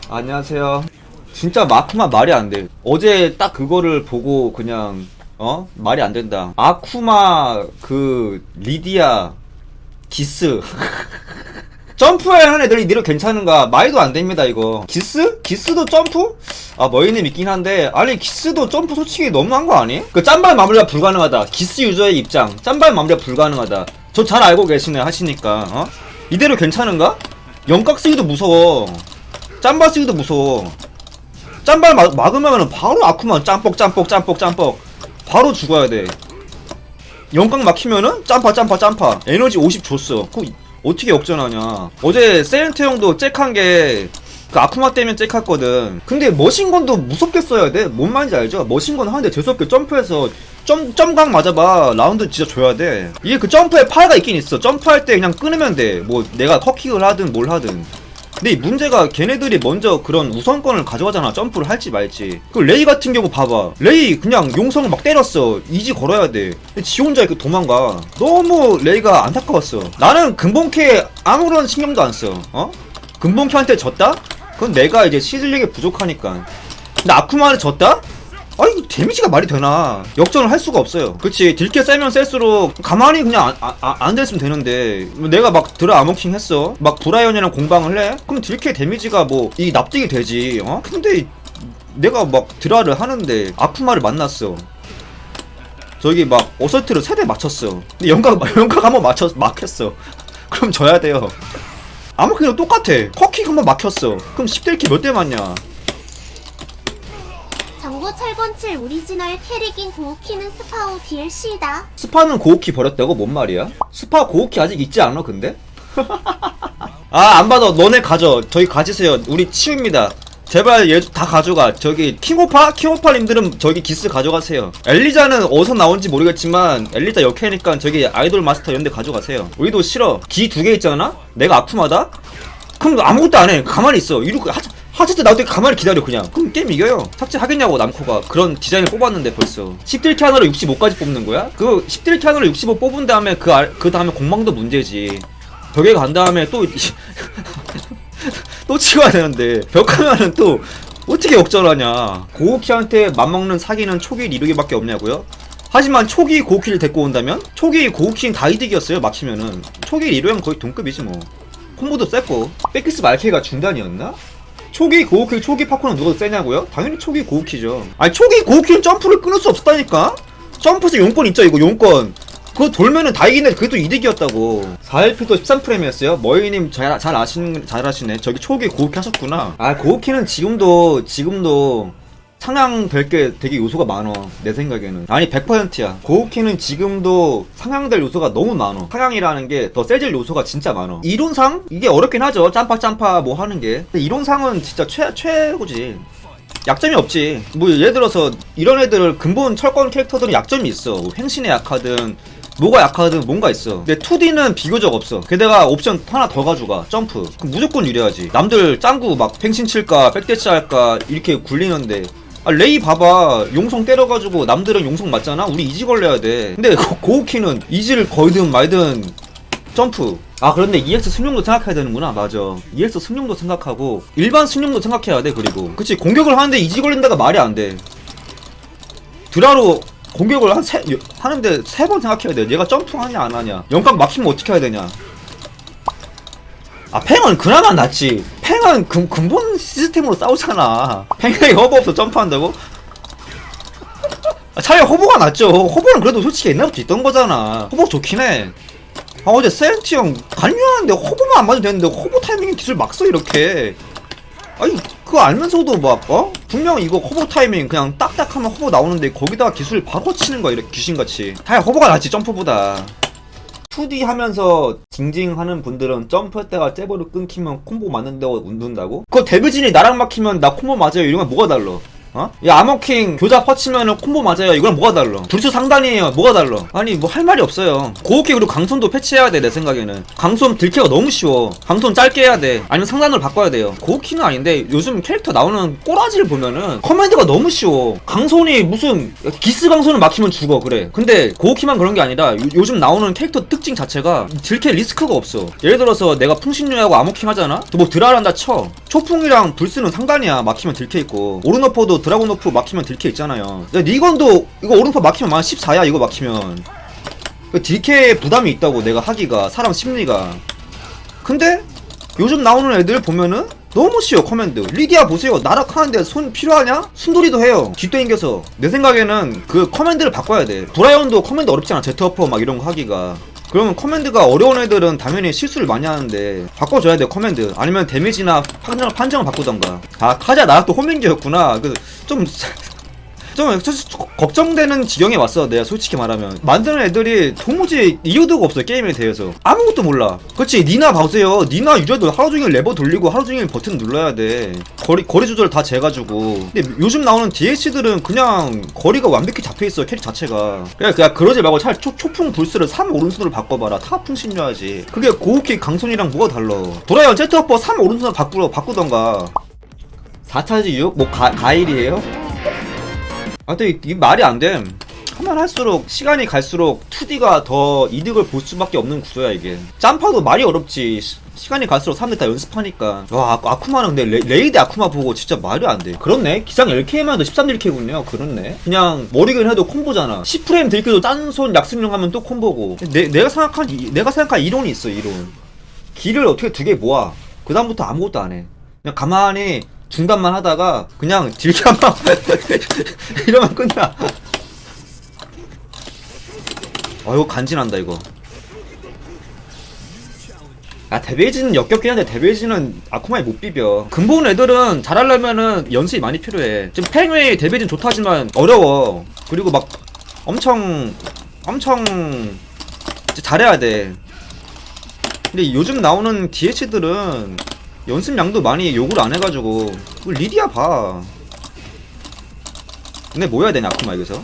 안녕하세요. 진짜 마쿠마 말이 안 돼. 어제 딱 그거를 보고 그냥 말이 안 된다. 아쿠마 그 리디아 기스 점프하는 애들이 이대로 괜찮은가? 말도 안 됩니다 이거. 기스? 기스도 점프? 아 머리는 있긴 한데 아니 기스도 점프 솔직히 너무한 거 아니? 그 짬발 마무리가 불가능하다. 기스 유저의 입장 짬발 마무리가 불가능하다. 저 잘 알고 계시네 하시니까 이대로 괜찮은가? 영각 쓰기도 무서워. 짬발 쓰기도 무서워. 짬발 막으면은 바로 아쿠마 짬뻑 바로 죽어야 돼. 영각 막히면은 짬파 에너지 50 줬어. 그 어떻게 역전하냐. 어제 세렌트 형도 잭한 게 그 아쿠마 때문에 잭했거든. 근데 머신건도 무섭게 써야 돼. 뭔 말인지 알죠? 머신건 하는데 재수없게 점프해서 점각 맞아봐. 라운드 진짜 줘야 돼. 이게 그 점프에 파이가 있긴 있어. 점프할 때 그냥 끊으면 돼. 뭐 내가 컷킥을 하든 뭘 하든. 근데 이 문제가 걔네들이 먼저 그런 우선권을 가져가잖아. 점프를 할지 말지. 그 레이 같은 경우 봐봐. 레이 그냥 용성 막 때렸어. 이지 걸어야 돼. 근데 지 혼자 이렇게 도망가. 너무 레이가 안타까웠어. 나는 근본캐 아무런 신경도 안 써. 근본캐한테 졌다? 그건 내가 이제 시즐력이 부족하니까. 근데 아쿠마한테 졌다? 아니 이거 데미지가 말이 되나. 역전을 할 수가 없어요. 그치 딜캐 세면 셀수록 가만히 그냥 안 됐으면 되는데 내가 막 드라 아머킹 했어. 막 브라이언이랑 공방을 해? 그럼 딜캐 데미지가 뭐 이 납득이 되지. 근데 내가 막 드라를 하는데 아쿠마를 만났어. 저기 막 어설트를 3대 맞췄어. 근데 영각 한번 막혔어. 그럼 져야 돼요. 아머킹도 똑같아. 컷킥 한번 막혔어. 그럼 10딜캐 몇 대 맞냐. 정보 철권칠 오리지널 캐릭인 고우키는 스파오 DLC다. 스파는 고우키 버렸다고? 뭔 말이야? 스파 고우키 아직 있지 않아 근데? 아 안 받아. 너네 가져. 저기 가지세요. 우리 치웁니다. 제발 얘 다 가져가. 저기 킹오파님들은 저기 기스 가져가세요. 엘리자는 어디서 나온지 모르겠지만 엘리자 역캐니까 저기 아이돌 마스터 이런데 가져가세요. 우리도 싫어. 기 2개 있잖아? 내가 아쿠마다? 그럼 아무것도 안해. 가만히 있어. 이렇게 하체때 나올 때 가만히 기다려 그냥. 그럼 게임 이겨요. 삭제하겠냐고 남코가. 그런 디자인을 뽑았는데 벌써 10딜캐 하나로 65까지 뽑는 거야? 그 10딜캐 하나로 65 뽑은 다음에 그 다음에 공방도 문제지. 벽에 간 다음에 또 또 치워야 되는데 벽 하면은 또 어떻게 역전하냐. 고우키한테 맘먹는 사기는 초기 리루기밖에 없냐고요? 하지만 초기 고우키를 데리고 온다면? 초기 고우키는 다 이득이었어요. 막히면은 초기 리루형 거의 동급이지 뭐. 콤보도 셌고. 백키스 말케가 중단이었나? 초기 고우키 초기 파코는 누가 더 세냐고요? 당연히 초기 고우키죠. 아니 초기 고우키는 점프를 끊을 수 없었다니까? 점프에서 용권 있죠 이거 용권. 그거 돌면은 다 이기는데 그게 또 이득이었다고. 4LP도 13프레임이었어요? 머이님 잘 아시네. 저기 초기 고우키 하셨구나. 아 고우키는 지금도 상향될 게 되게 요소가 많어. 내 생각에는. 아니 100%야. 고우키는 지금도 상향될 요소가 너무 많어. 상향이라는 게 더 세질 요소가 진짜 많어. 이론상 이게 어렵긴 하죠. 짬파 뭐 하는 게. 근데 이론상은 진짜 최고지. 약점이 없지. 뭐 예를 들어서 이런 애들 근본 철권 캐릭터들은 약점이 있어. 뭐 횡신에 약하든 뭐가 약하든 뭔가 있어. 근데 2D는 비교적 없어. 게다가 옵션 하나 더 가져가. 점프. 그럼 무조건 유리하지. 남들 짱구 막 횡신 칠까 백대치 할까 이렇게 굴리는데 레이 봐봐. 용성 때려가지고 남들은 용성 맞잖아? 우리 이지 걸려야 돼. 근데 고우키는 이지를 걸든 말든 점프. 아 그런데 EX 승용도 생각해야 되는구나. 맞아. EX 승용도 생각하고 일반 승용도 생각해야 돼. 그리고 그치 공격을 하는데 이지 걸린다가 말이 안 돼. 드라로 공격을 하는데 3번 생각해야 돼. 얘가 점프하냐 안 하냐. 영각 막히면 어떻게 해야 되냐. 아 팽은 그나마 낫지. 팽은 근본 시스템으로 싸우잖아. 팽이 허브 없어 점프한다고? 차라리 허브가 낫죠. 허브는 그래도 솔직히 옛날부터 있던 거잖아. 허브 좋긴 해. 어제 세렌티 형 간유하는데 허브만 안 맞으면 되는데 허브 타이밍 기술 막 써 이렇게. 아니 그거 알면서도 막 분명 이거 허브 타이밍 그냥 딱딱하면 허브 나오는데 거기다가 기술 바로 치는 거야 이렇게 귀신같이. 다야 허브가 낫지 점프보다. 2D 하면서 징징하는 분들은 점프했다가 잽으로 끊기면 콤보 맞는다고 웃는다고? 그거 데뷔진이 나랑 막히면 나 콤보 맞아요 이러면 뭐가 달라? 어? 야 아머킹 교자 퍼치면은 콤보 맞아요. 이거랑 뭐가 달라? 둘수 상단이에요. 뭐가 달라? 아니 뭐 할 말이 없어요. 고오키 그리고 강손도 패치해야 돼 내 생각에는. 강손 딜캐가 너무 쉬워. 강손 짧게 해야 돼. 아니면 상단으로 바꿔야 돼요. 고오키는 아닌데 요즘 캐릭터 나오는 꼬라지를 보면은 커맨드가 너무 쉬워. 강손이 무슨 기스 강손을 막히면 죽어 그래. 근데 고오키만 그런 게 아니라 요즘 나오는 캐릭터 특징 자체가 딜캐 리스크가 없어. 예를 들어서 내가 풍신류하고 아머킹 하잖아? 또 뭐 드라란다 쳐. 초풍이랑 불스는 상단이야. 막히면 딜캐 있고. 오르너퍼도 드라곤너프 막히면 딜캐 있잖아요. 니건도 이거 오르너퍼 막히면 만 14야 이거 막히면. 딜캐에 부담이 있다고 내가 하기가. 사람 심리가. 근데 요즘 나오는 애들 보면은 너무 쉬워 커맨드. 리디아 보세요. 나락하는데 손 필요하냐? 순돌이도 해요. 뒷땡겨서. 내 생각에는 그 커맨드를 바꿔야 돼. 브라이언도 커맨드 어렵잖아. 제트어퍼 막 이런 거 하기가. 그러면 커맨드가 어려운 애들은 당연히 실수를 많이 하는데 바꿔줘야 돼 커맨드. 아니면 데미지나 판정을 바꾸던가. 아 카자 나락도 호밍기였구나. 좀 걱정되는 지경에 왔어. 내가 솔직히 말하면 거만드는 애들이 도무지 이유도가 없어. 게임에 대해서 아무것도 몰라. 그렇지. 니나 봐보세요. 니나 유저들 하루종일 레버 돌리고 하루종일 버튼 눌러야 돼. 거리 조절 다 재가지고. 근데 요즘 나오는 DLC들은 그냥 거리가 완벽히 잡혀있어. 캐릭 자체가. 그냥 그러지 말고 차라리 초풍 불스를 3 오른손으로 바꿔봐라. 타풍 신료하지. 그게 고우킥 강손이랑 뭐가 달라. 도라이언 제트어퍼 3 오른손으로 바꾸던가. 4차지 6? 뭐 가일이에요? 아, 근데 이게 말이 안 돼. 하면 할수록 시간이 갈수록 2D가 더 이득을 볼 수밖에 없는 구조야 이게. 점퍼도 말이 어렵지. 시간이 갈수록 사람들이 다 연습하니까. 와 아쿠마는 근데 레이드 아쿠마 보고 진짜 말이 안 돼. 그렇네. 기상 10K만 해도 13딜K군요. 그렇네. 그냥 머리근 해도 콤보잖아. 10프레임 딜켜도 딴손 약승용 하면 또 콤보고. 내가 생각한 이론이 있어. 이론. 길을 어떻게 2개 모아. 그 다음부터 아무것도 안 해. 그냥 가만히 중단만 하다가 그냥 딜캐 한방 이러면 끝나. 이거 간지난다 이거. 데베이지는 역겹긴 한데 데베이지는 아쿠마에 못 비벼. 근본 애들은 잘하려면은 연습이 많이 필요해. 지금 팽웨이 데베이지는 좋다지만 어려워. 그리고 막 엄청 잘해야 돼. 근데 요즘 나오는 DH들은 연습량도 많이 요구를 안 해가지고. 리디아 봐. 근데 뭐 해야 되냐 아쿠마 여기서.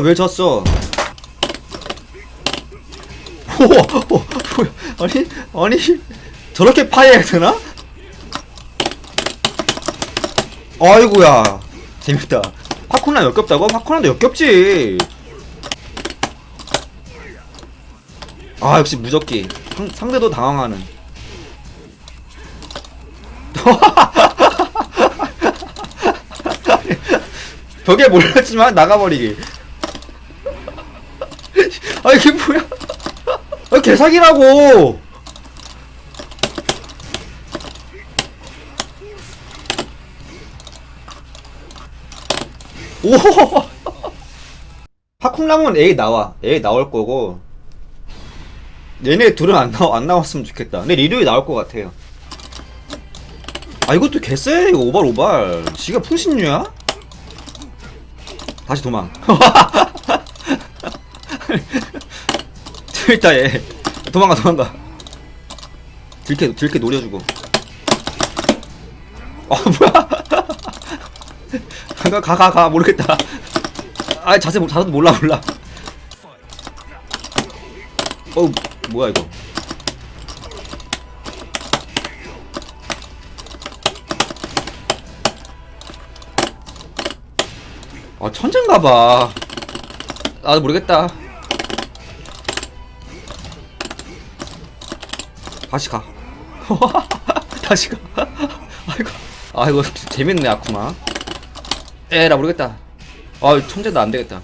왜 졌어? 아니 저렇게 파해야 되나? 아이고야 재밌다. 파쿠나 역겹다고? 파쿠나도 역겹지. 역시 무적기. 상대도 당황하는. 벽에 몰렸지만 나가버리기. 이게 뭐야? 개사기라고. 오. 파쿵랑은 A 나올 거고. 얘네 둘은 안 나왔으면 좋겠다. 근데 리류이 나올 것 같아요. 이것도 개쎄. 이거 오발. 지가 풍신류야? 다시 도망. 재밌다 얘. 도망가. 딜캐 노려주고. 뭐야? 가 모르겠다. 자세도 몰라. 뭐야 이거. 천재인가봐. 나도 모르겠다. 다시 가. 다시 가. 아이고 재밌네 아쿠마. 나 모르겠다. 천재다 안되겠다.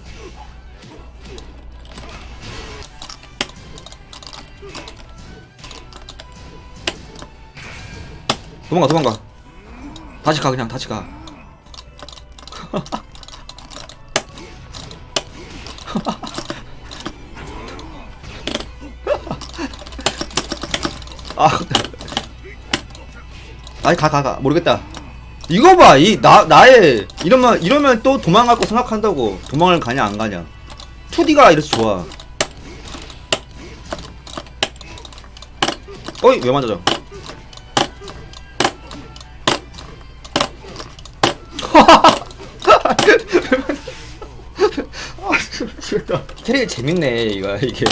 도망가. 다시 가. 가. 모르겠다. 이거 봐. 나의 이러면 또 도망갈 거 생각한다고. 도망을 가냐 안 가냐. 2D가 이래서 좋아. 왜 맞아져? 캐릭 재밌네 이게.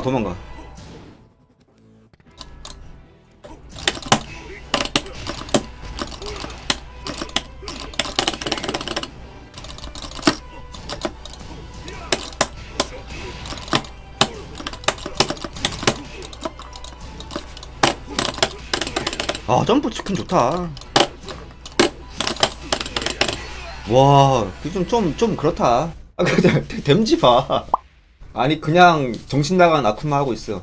도망가. 아 점프 치킨 좋다. 와, 좀 그렇다. 아, 근데 댐지 봐. 아니 그냥 정신 나간 아쿠마 하고 있어.